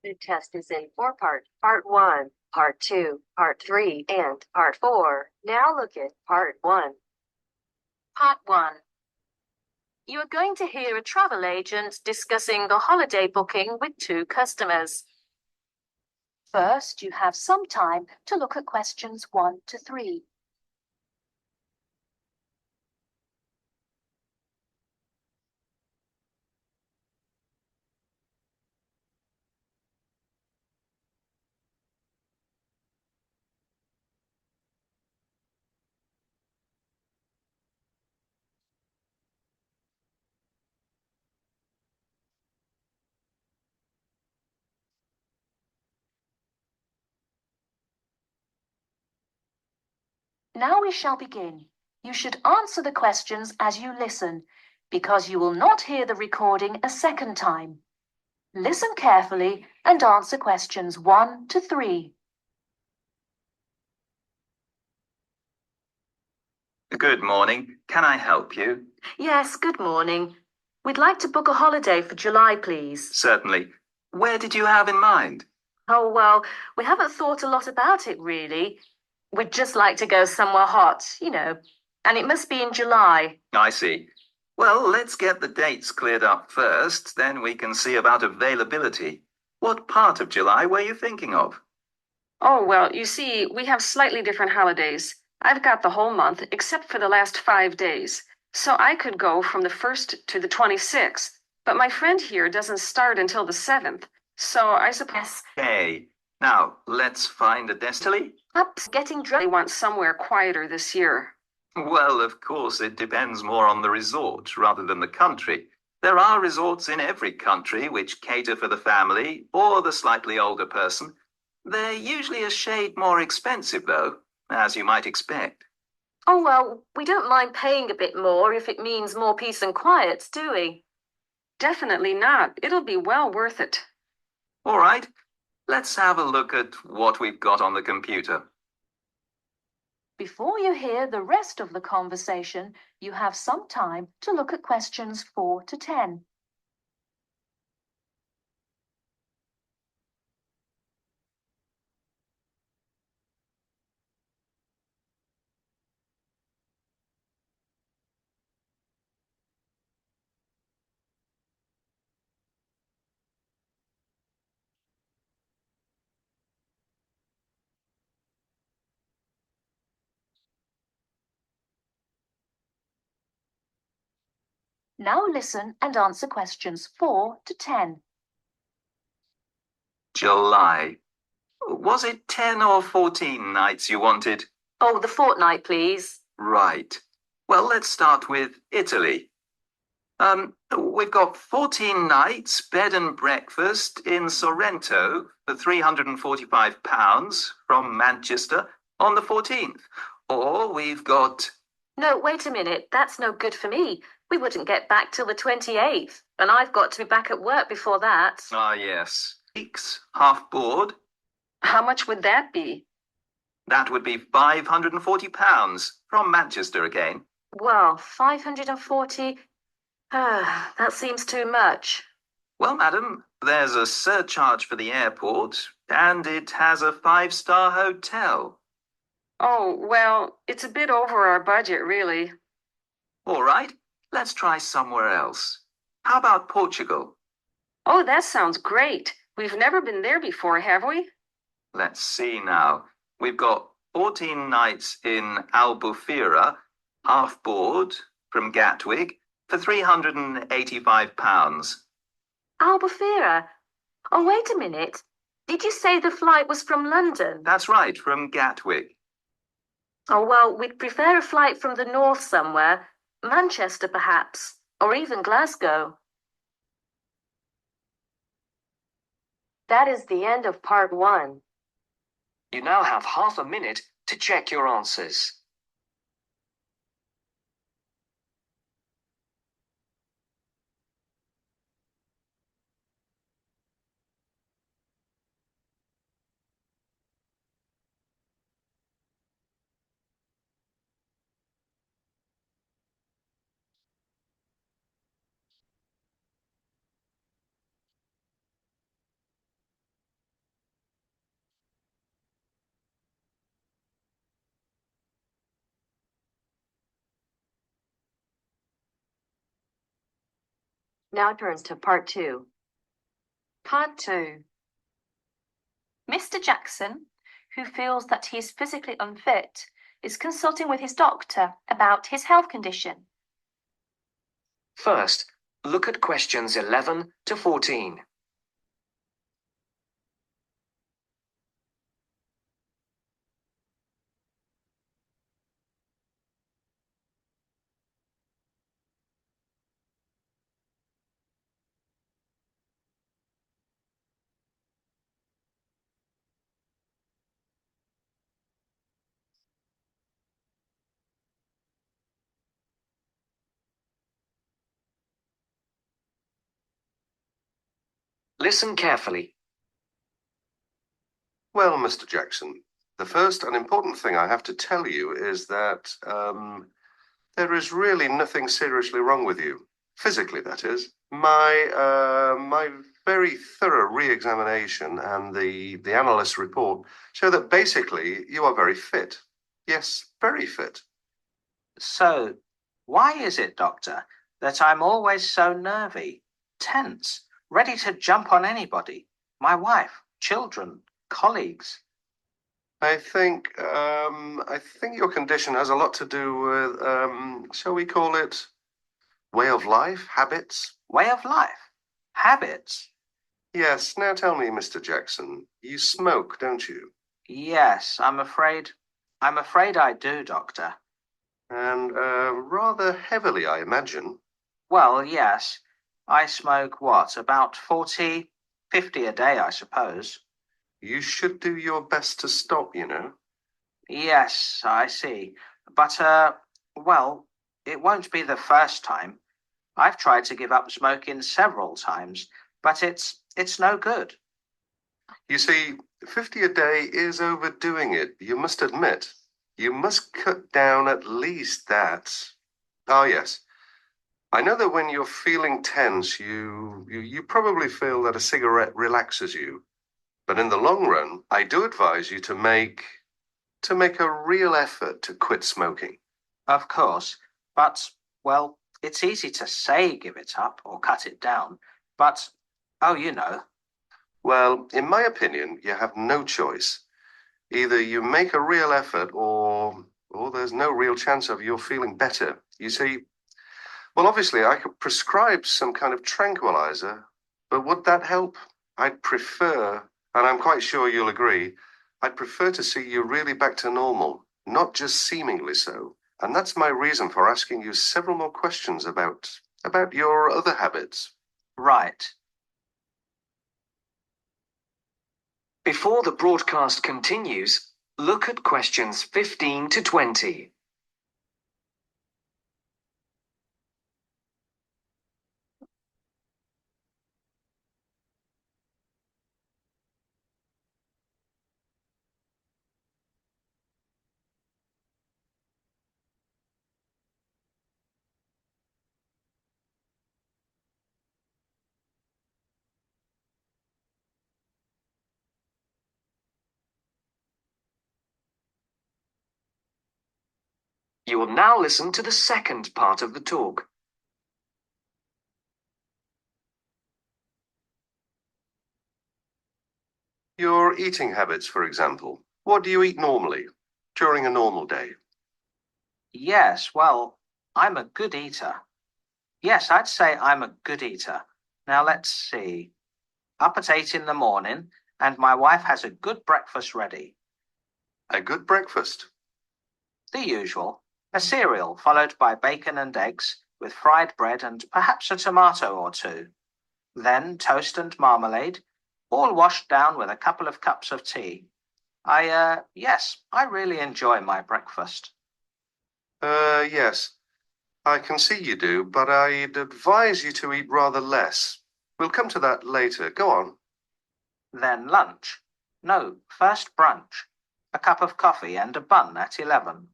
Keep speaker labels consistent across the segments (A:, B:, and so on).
A: The test is in four parts. Part 1, Part 2, Part 3, and Part 4. Now look at Part 1. Part 1. You are going to hear a travel agent discussing the holiday booking with two customers. First, you have some time to look at questions 1 to 3. Now we shall begin. You should answer the questions as you listen, because you will not hear the recording a second time. Listen carefully and answer questions 1 to 3.
B: Good morning. Can I help you?
A: Yes, good morning. We'd like to book a holiday for July, please.
B: Certainly. Where did you have in mind?
A: Oh, well, we haven't thought a lot about it, really. We'd just like to go somewhere hot, and it must be in July.
B: I see. Well, let's get the dates cleared up first, then we can see about availability. What part of July were you thinking of?
C: Oh, well, you see, we have slightly different holidays. I've got the whole month except for the last 5 days. So I could go from the 1st to the 26th. But my friend here doesn't start until the 7th. So I suppose
B: Okay. Now, let's find a destiny.
A: Perhaps getting
C: they want somewhere quieter this year.
B: Well, of course, it depends more on the resort rather than the country. There are resorts in every country which cater for the family or the slightly older person. They're usually a shade more expensive, though, as you might expect.
A: Oh, well, we don't mind paying a bit more if it means more peace and quiet, do we?
C: Definitely not. It'll be well worth it.
B: All right, let's have a look at what we've got on the computer.
A: Before you hear the rest of the conversation, you have some time to look at questions 4 to 10. Now listen and answer questions 4 to 10.
B: July. Was it 10 or 14 nights you wanted?
A: Oh, the fortnight, please.
B: Right. Well, let's start with Italy. We've got 14 nights, bed and breakfast in Sorrento for £345 from Manchester on the 14th. Or we've got...
A: No, wait a minute. That's no good for me. We wouldn't get back till the 28th, and I've got to be back at work before that.
B: Ah, yes. Weeks, half board.
C: How much would that be?
B: That would be £540 from Manchester again.
A: Well, 540. That seems too much.
B: Well, madam, there's a surcharge for the airport, and it has a 5-star hotel.
C: Oh, well, it's a bit over our budget, really.
B: All right, let's try somewhere else. How about Portugal?
C: Oh, that sounds great. We've never been there before, have we?
B: Let's see now. We've got 14 nights in Albufeira, half board from Gatwick for £385.
A: Albufeira. Oh, wait a minute. Did you say the flight was from London?
B: That's right, from Gatwick.
A: Oh, well, we'd prefer a flight from the north somewhere. Manchester, perhaps, or even Glasgow. That is the end of part 1.
D: You now have half a minute to check your answers.
A: Now turns to part 2.
C: Part 2.
E: Mr. Jackson, who feels that he is physically unfit, is consulting with his doctor about his health condition.
D: First, look at questions 11 to 14. Listen carefully.
F: Well, Mr. Jackson, the first and important thing I have to tell you is that there is really nothing seriously wrong with you. Physically, that is. My very thorough re-examination and the analyst's report show that basically you are very fit. Yes, very fit.
G: So, why is it, Doctor, that I'm always so nervy, tense, ready to jump on anybody? My wife, children, colleagues.
F: I think your condition has a lot to do with, shall we call it, way of life, habits?
G: Way of life? Habits?
F: Yes. Now tell me, Mr. Jackson, you smoke, don't you?
G: Yes, I'm afraid I do, Doctor.
F: And rather heavily, I imagine.
G: Well, yes. I smoke what, about 40, 50 a day, I suppose.
F: You should do your best to stop, you know.
G: Yes, I see. But, well, it won't be the first time. I've tried to give up smoking several times, but it's no good.
F: You see, 50 a day is overdoing it, you must admit. You must cut down at least that. Ah, yes. I know that when you're feeling tense, you probably feel that a cigarette relaxes you. But in the long run, I do advise you to make a real effort to quit smoking.
G: Of course, but, well, it's easy to say give it up or cut it down, but, oh, you know.
F: Well, in my opinion, you have no choice. Either you make a real effort or there's no real chance of your feeling better. You see, well, obviously I could prescribe some kind of tranquilizer, but would that help? I'd prefer, and I'm quite sure you'll agree, I'd prefer to see you really back to normal, not just seemingly so. And that's my reason for asking you several more questions about your other habits.
G: Right.
D: Before the broadcast continues, look at questions 15 to 20. You will now listen to the second part of the talk.
F: Your eating habits, for example. What do you eat normally during a normal day?
G: Yes, well, I'm a good eater. Yes, I'd say I'm a good eater. Now let's see. Up at 8 in the morning, and my wife has a good breakfast ready.
F: A good breakfast.
G: The usual. A cereal followed by bacon and eggs, with fried bread and perhaps a tomato or two. Then toast and marmalade, all washed down with a couple of cups of tea. Yes, I really enjoy my breakfast.
F: Yes. I can see you do, but I'd advise you to eat rather less. We'll come to that later. Go on.
G: Then lunch. No, first brunch. A cup of coffee and a bun at 11.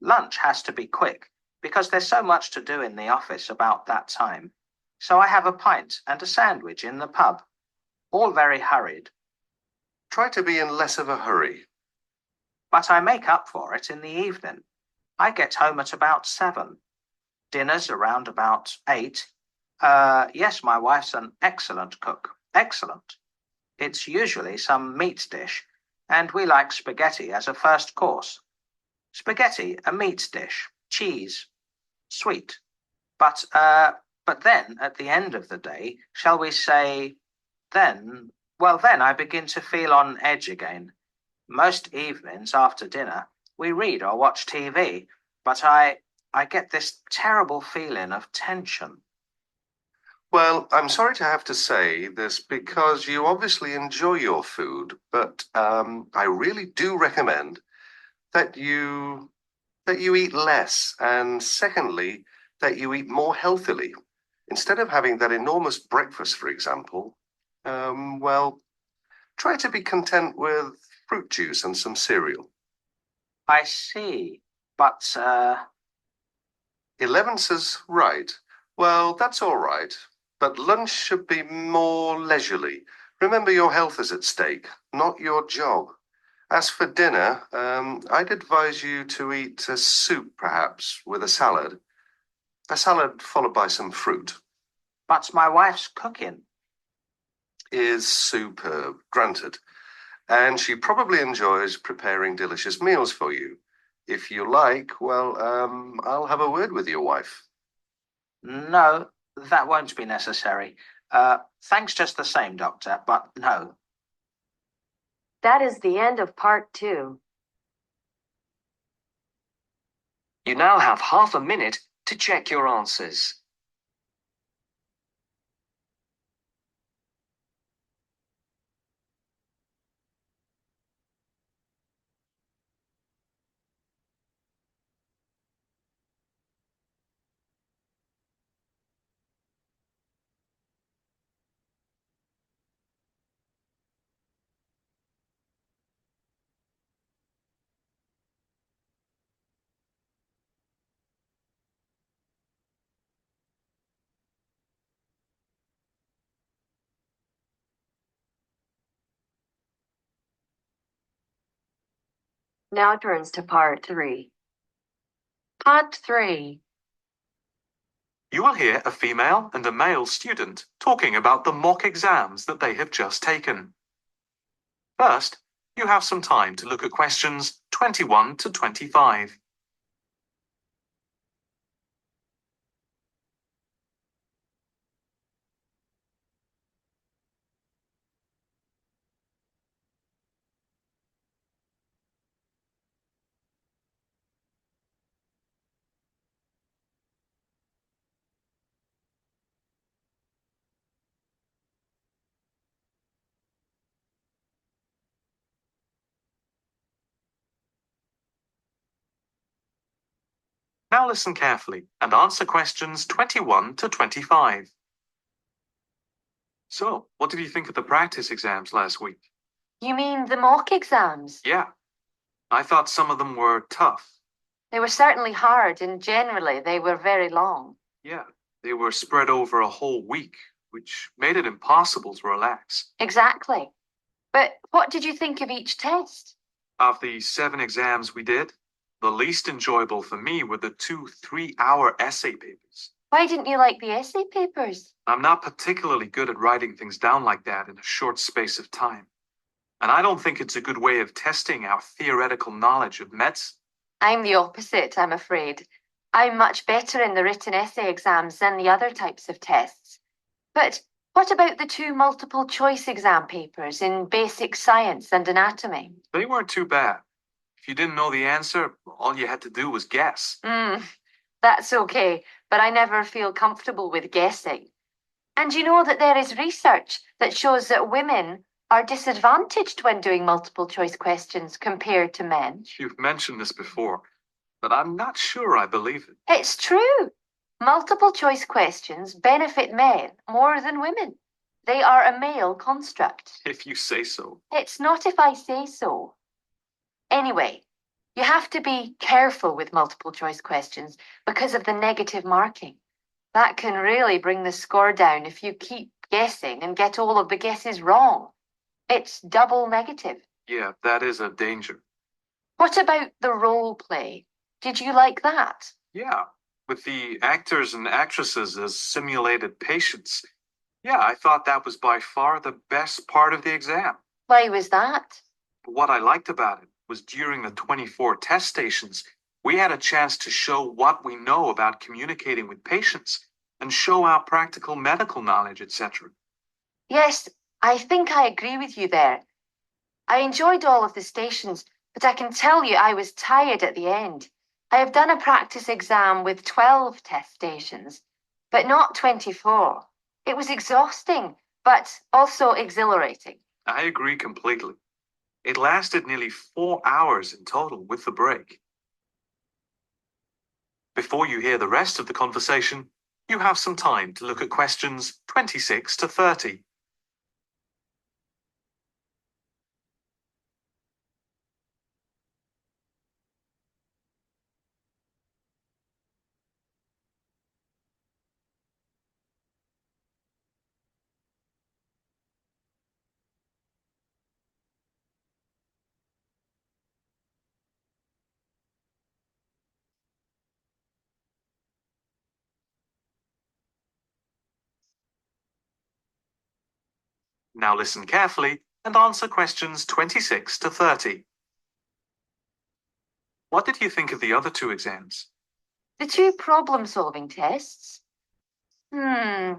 G: Lunch has to be quick, because there's so much to do in the office about that time. So I have a pint and a sandwich in the pub. All very hurried.
F: Try to be in less of a hurry.
G: But I make up for it in the evening. I get home at about 7. Dinner's around about 8. Yes, my wife's an excellent cook. Excellent. It's usually some meat dish, and we like spaghetti as a first course. Spaghetti, a meat dish, cheese, sweet. But then at the end of the day, shall we say, then I begin to feel on edge again. Most evenings after dinner, we read or watch TV, but I get this terrible feeling of tension.
F: Well, I'm sorry to have to say this because you obviously enjoy your food, but I really do recommend that you eat less, and secondly, that you eat more healthily. Instead of having that enormous breakfast, for example, well, try to be content with fruit juice and some cereal.
G: I see, but
F: 11 says right. Well, that's all right, but lunch should be more leisurely. Remember, your health is at stake, not your job. As for dinner, I'd advise you to eat a soup, perhaps, with a salad. A salad followed by some fruit
G: but my wife's cooking.
F: is superb, granted. And she probably enjoys preparing delicious meals for you. If you like, well, I'll have a word with your wife.
G: No, that won't be necessary. Thanks just the same, Doctor, but no.
A: That is the end of part 2.
D: You now have half a minute to check your answers.
A: Now turns to part 3. Part 3.
H: You will hear a female and a male student talking about the mock exams that they have just taken. First, you have some time to look at questions 21 to 25. Now listen carefully and answer questions 21 to 25. So, what did you think of the practice exams last week?
A: You mean the mock exams?
H: Yeah, I thought some of them were tough.
A: They were certainly hard, and generally they were very long.
H: Yeah, they were spread over a whole week, which made it impossible to relax.
A: Exactly. But what did you think of each test?
H: Of the 7 exams we did, the least enjoyable for me were the 2 3-hour essay papers.
A: Why didn't you like the essay papers?
H: I'm not particularly good at writing things down like that in a short space of time. And I don't think it's a good way of testing our theoretical knowledge of medicine.
A: I'm the opposite, I'm afraid. I'm much better in the written essay exams than the other types of tests. But what about the 2 multiple choice exam papers in basic science and anatomy?
H: They weren't too bad. If you didn't know the answer, all you had to do was guess.
A: That's okay, but I never feel comfortable with guessing. And you know that there is research that shows that women are disadvantaged when doing multiple choice questions compared to men.
H: You've mentioned this before, but I'm not sure I believe it.
A: It's true. Multiple choice questions benefit men more than women. They are a male construct.
H: If you say so.
A: It's not if I say so. Anyway, you have to be careful with multiple choice questions because of the negative marking. That can really bring the score down if you keep guessing and get all of the guesses wrong. It's double negative.
H: Yeah, that is a danger.
A: What about the role play? Did you like that?
H: Yeah, with the actors and actresses as simulated patients. Yeah, I thought that was by far the best part of the exam.
A: Why was that?
H: What I liked about it was during the 24 test stations, we had a chance to show what we know about communicating with patients and show our practical medical knowledge, etc.
A: Yes, I think I agree with you there. I enjoyed all of the stations, but I can tell you I was tired at the end. I have done a practice exam with 12 test stations, but not 24. It was exhausting, but also exhilarating.
H: I agree completely. It lasted nearly 4 hours in total with the break. Before you hear the rest of the conversation, you have some time to look at questions 26 to 30. Now listen carefully and answer questions 26 to 30. What did you think of the other two exams?
A: The two problem-solving tests? I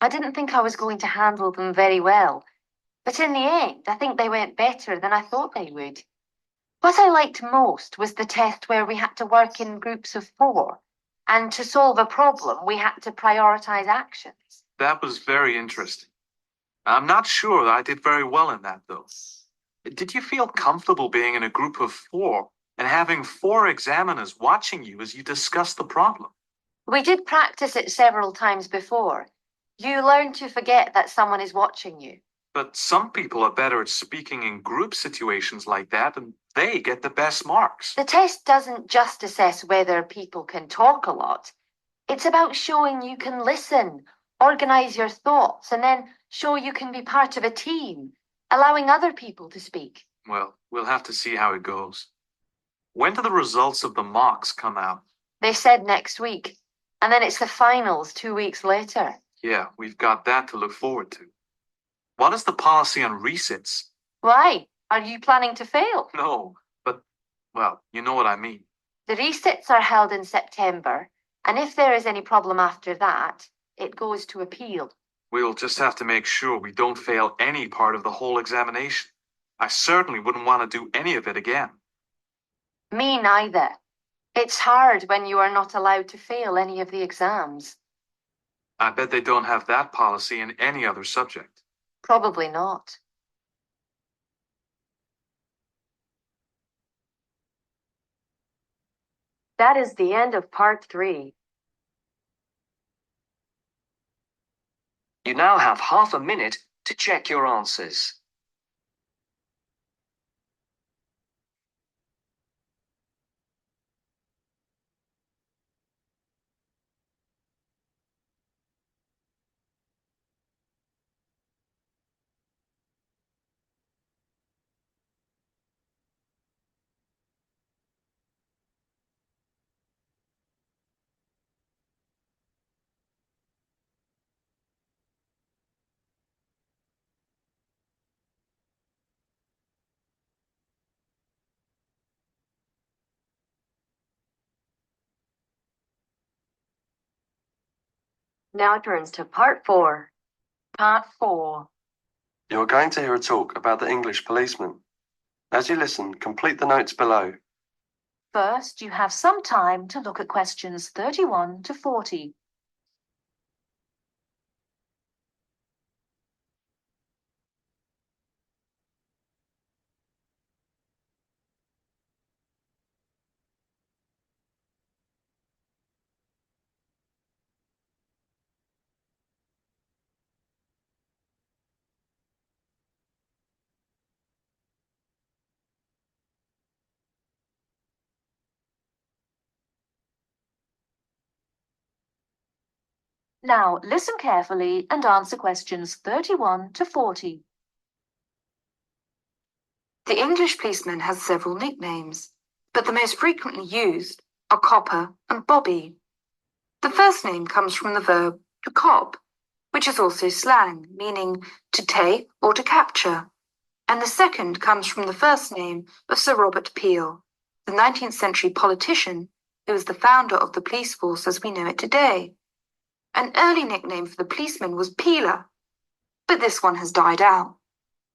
A: didn't think I was going to handle them very well, but in the end, I think they went better than I thought they would. What I liked most was the test where we had to work in groups of 4, and to solve a problem, we had to prioritize actions.
H: That was very interesting. I'm not sure that I did very well in that, though. Did you feel comfortable being in a group of 4 and having 4 examiners watching you as you discussed the problem?
A: We did practice it several times before. You learn to forget that someone is watching you.
H: But some people are better at speaking in group situations like that, and they get the best marks.
A: The test doesn't just assess whether people can talk a lot. It's about showing you can listen, organize your thoughts, and then show you can be part of a team, allowing other people to speak.
H: Well, we'll have to see how it goes. When do the results of the mocks come out?
A: They said next week, and then it's the finals 2 weeks later.
H: Yeah, we've got that to look forward to. What is the policy on resits?
A: Why? Are you planning to fail?
H: No, but, well, you know what I mean.
A: The resits are held in September, and if there is any problem after that, it goes to appeal.
H: We'll just have to make sure we don't fail any part of the whole examination. I certainly wouldn't want to do any of it again.
A: Me neither. It's hard when you are not allowed to fail any of the exams.
H: I bet they don't have that policy in any other subject.
A: Probably not. That is the end of part 3.
D: You now have half a minute to check your answers.
A: Now it turns to part 4.
E: Part 4.
I: You're going to hear a talk about the English policeman. As you listen, complete the notes below.
E: First, you have some time to look at questions 31 to 40. Now, listen carefully and answer questions 31 to 40.
J: The English policeman has several nicknames, but the most frequently used are Copper and Bobby. The first name comes from the verb to cop, which is also slang, meaning to take or to capture. And the second comes from the first name of Sir Robert Peel, the 19th century politician who was the founder of the police force as we know it today. An early nickname for the policeman was Peeler, but this one has died out.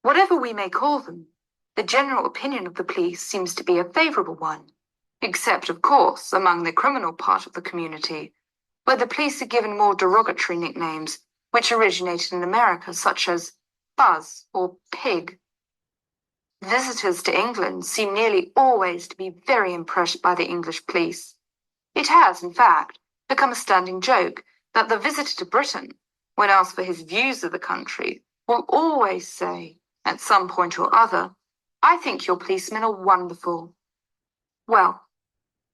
J: Whatever we may call them, the general opinion of the police seems to be a favourable one, except, of course, among the criminal part of the community, where the police are given more derogatory nicknames, which originated in America, such as Buzz or Pig. Visitors to England seem nearly always to be very impressed by the English police. It has, in fact, become a standing joke that the visitor to Britain, when asked for his views of the country, will always say, at some point or other, "I think your policemen are wonderful." Well,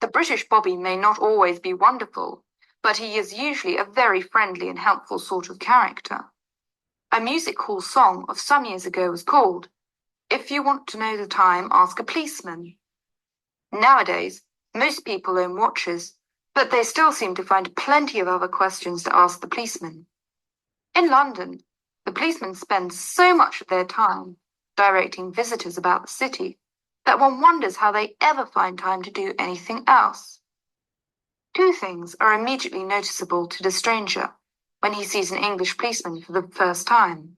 J: the British Bobby may not always be wonderful, but he is usually a very friendly and helpful sort of character. A music hall song of some years ago was called, "If you want to know the time, ask a policeman." Nowadays, most people own watches, but they still seem to find plenty of other questions to ask the policeman. In London, the policemen spend so much of their time directing visitors about the city that one wonders how they ever find time to do anything else. Two things are immediately noticeable to the stranger when he sees an English policeman for the first time.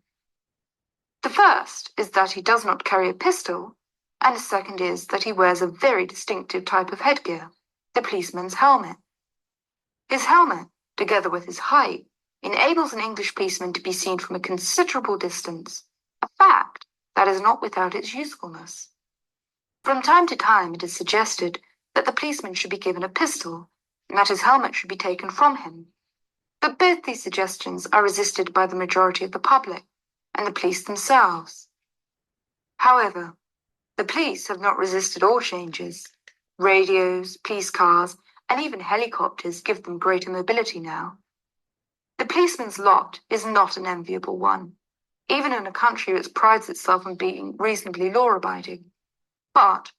J: The first is that he does not carry a pistol, and the second is that he wears a very distinctive type of headgear, the policeman's helmet. His helmet, together with his height, enables an English policeman to be seen from a considerable distance, a fact that is not without its usefulness. From time to time it is suggested that the policeman should be given a pistol, and that his helmet should be taken from him. But both these suggestions are resisted by the majority of the public and the police themselves. However, the police have not resisted all changes. Radios, police cars, and even helicopters give them greater mobility now. The policeman's lot is not an enviable one, even in a country which prides itself on being reasonably law-abiding. But,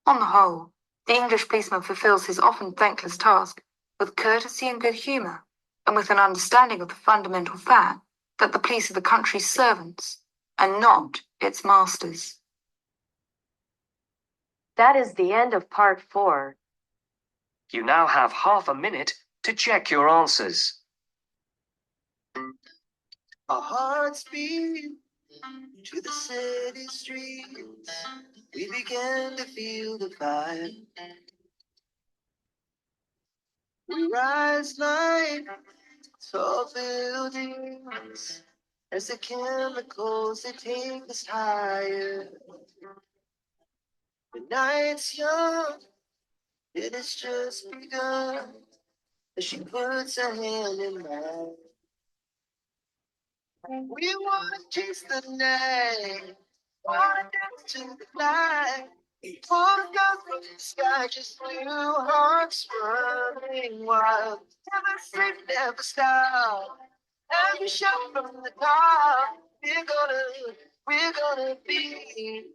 J: on the whole, the English policeman fulfills his often thankless task with courtesy and good humour, and with an understanding of the fundamental fact that the police are the country's servants, and not its masters.
A: That is the end of part 4.
D: You now have half a minute to check your answers.
K: Our hearts beat to the city streets. We began to feel the fire. We rise like tall buildings as the chemicals they take us higher. The night's young, it has just begun as she puts her hand in mine. We wanna chase the night, wanna dance to the light. Wanna go through the sky, just blue hearts running wild. Never sleep, never stop. Every shot from the top, we're gonna be.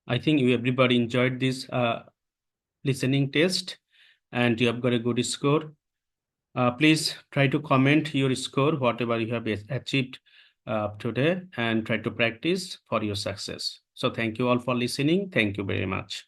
L: I think you everybody enjoyed this listening test and you have got a good score. Please try to comment your score, whatever you have achieved today, and try to practice for your success. So thank you all for listening. Thank you very much.